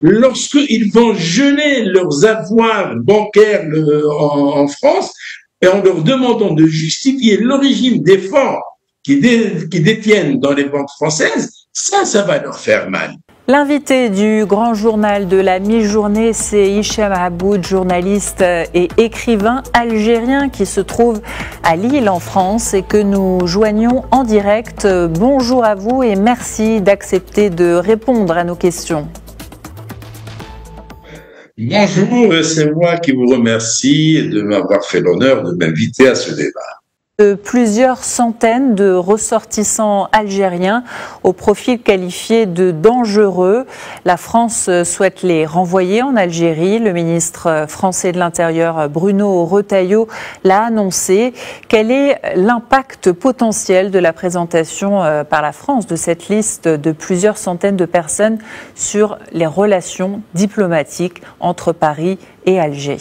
lorsqu'ils vont geler leurs avoirs bancaires en France et en leur demandant de justifier l'origine des fonds qu'ils détiennent dans les banques françaises, ça va leur faire mal. L'invité du grand journal de la mi-journée, c'est Hicham Aboud, journaliste et écrivain algérien qui se trouve à Lille en France et que nous joignons en direct. Bonjour à vous et merci d'accepter de répondre à nos questions. Bonjour, c'est moi qui vous remercie de m'avoir fait l'honneur de m'inviter à ce débat. Plusieurs centaines de ressortissants algériens au profil qualifié de dangereux. La France souhaite les renvoyer en Algérie. Le ministre français de l'Intérieur, Bruno Retailleau, l'a annoncé. Quel est l'impact potentiel de la présentation par la France de cette liste de plusieurs centaines de personnes sur les relations diplomatiques entre Paris et Alger ?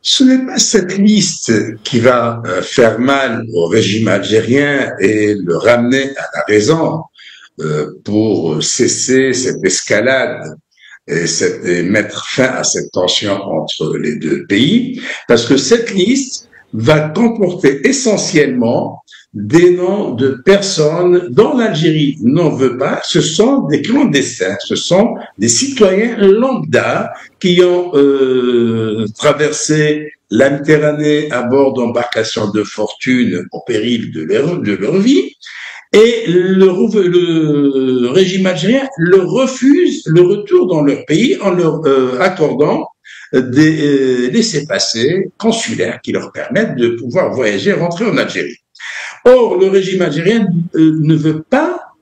Ce n'est pas cette liste qui va faire mal au régime algérien et le ramener à la raison pour cesser cette escalade et mettre fin à cette tension entre les deux pays, parce que cette liste va comporter essentiellement des noms de personnes dont l'Algérie n'en veut pas. Ce sont des clandestins, ce sont des citoyens lambda qui ont traversé la Méditerranée à bord d'embarcations de fortune au péril de leur vie. Et le régime algérien leur refuse le retour dans leur pays en leur accordant des laissez-passer consulaires qui leur permettent de pouvoir voyager et rentrer en Algérie. Or, le régime algérien ne veut pas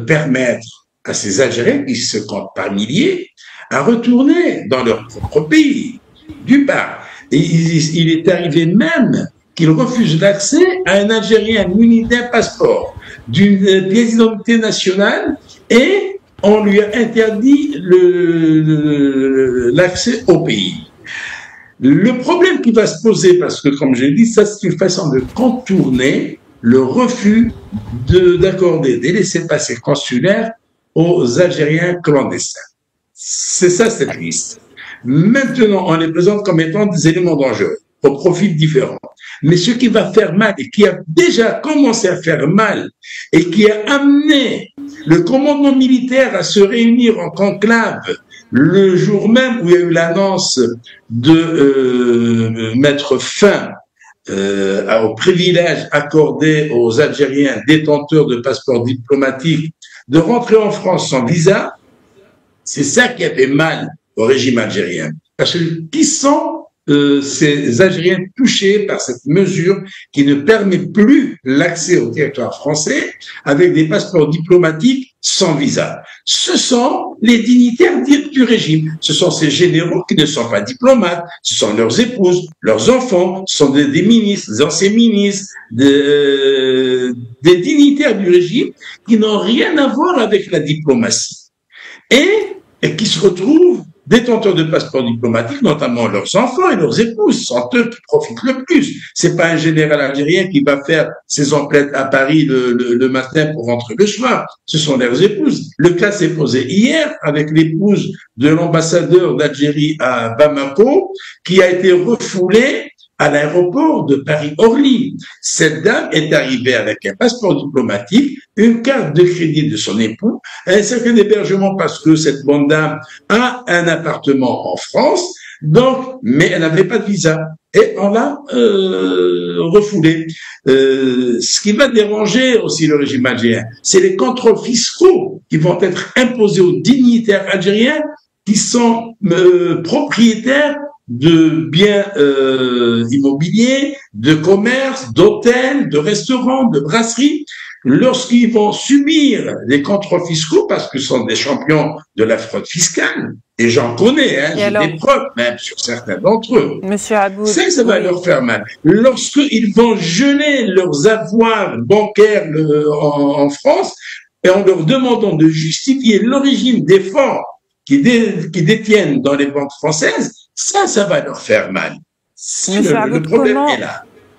permettre à ces Algériens, qui se comptent par milliers, à retourner dans leur propre pays. D'une part, il est arrivé même qu'il refuse l'accès à un Algérien muni d'un passeport, d'une pièce d'identité nationale, et on lui a interdit l'accès au pays. Le problème qui va se poser, parce que comme j'ai dit, ça c'est une façon de contourner le refus d'accorder des laissez-passer consulaires aux Algériens clandestins. C'est ça cette liste. Maintenant, on les présente comme étant des éléments dangereux, au profil différents. Mais ce qui va faire mal et qui a déjà commencé à faire mal et qui a amené le commandement militaire à se réunir en conclave le jour même où il y a eu l'annonce de mettre fin aux privilèges accordés aux Algériens détenteurs de passeports diplomatiques de rentrer en France sans visa, c'est ça qui a fait mal au régime algérien. Parce que qui sont ces Algériens touchés par cette mesure qui ne permet plus l'accès au territoire français avec des passeports diplomatiques sans visa? Ce sont les dignitaires du régime. Ce sont ces généraux qui ne sont pas diplomates. Ce sont leurs épouses, leurs enfants, ce sont des ministres, des anciens ministres, des dignitaires du régime qui n'ont rien à voir avec la diplomatie. Et qui se retrouvent détenteurs de passeports diplomatiques, notamment leurs enfants et leurs épouses, sont eux qui profitent le plus. C'est pas un général algérien qui va faire ses emplettes à Paris le matin pour rentrer le soir. Ce sont leurs épouses. Le cas s'est posé hier avec l'épouse de l'ambassadeur d'Algérie à Bamako, qui a été refoulée à l'aéroport de Paris-Orly. Cette dame est arrivée avec un passeport diplomatique, une carte de crédit de son époux, un certain hébergement parce que cette bonne dame a un appartement en France, donc, mais elle n'avait pas de visa. Et on l'a refoulée. Ce qui va déranger aussi le régime algérien, c'est les contrôles fiscaux qui vont être imposés aux dignitaires algériens qui sont propriétaires de biens immobiliers, de commerces, d'hôtels, de restaurants, de brasseries, lorsqu'ils vont subir les contrôles fiscaux, parce que ce sont des champions de la fraude fiscale, et j'en connais, hein, j'ai des preuves même sur certains d'entre eux. Monsieur Aboud, ça va leur faire mal. Lorsqu'ils vont geler leurs avoirs bancaires en France, et en leur demandant de justifier l'origine des fonds qui détiennent dans les banques françaises, ça va leur faire mal. Monsieur Aboud, le problème est là.